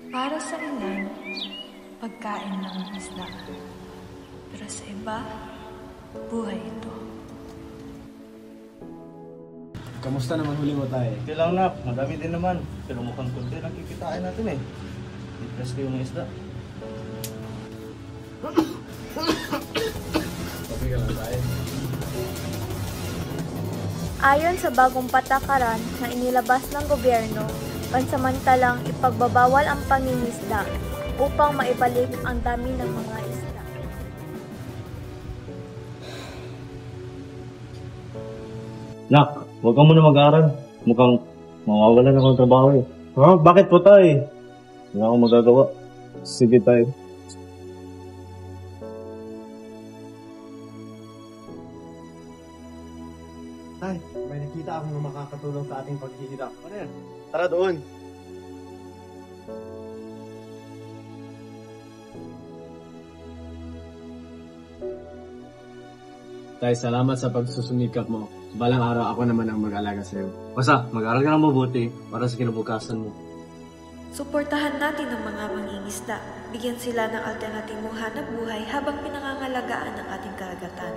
Para sa ilan, pagkain lang ang isda. Pero sa iba, buhay ito. Kamusta naman huli mo tayo? Okay lang na, madami din naman. Pero mukhang kunti lang kikitain natin eh. Depress ko yung isda. Okay ka lang tayo. Ayon sa bagong patakaran na inilabas ng gobyerno, pansamantalang ipagbabawal ang pangingisda upang maibalik ang dami ng mga isda. Nak, huwag ka muna mag-aaral. Mukhang mawawalan ako ng trabaho eh. Ha? Bakit po tayo? Wala akong magagawa. Sige tayo. Tay, may nakita akong na makakatulong sa ating paghihirap. Ano yan? Tara doon! Tay, salamat sa pagsusumikap mo. Balang araw ako naman ang mag-alaga sa'yo. Basta, mag-aaral ka ng mabuti para sa kinabukasan mo. Suportahan natin ang mga mangingisda. Bigyan sila ng alternatibong hanap buhay habang pinangangalagaan ang ating karagatan.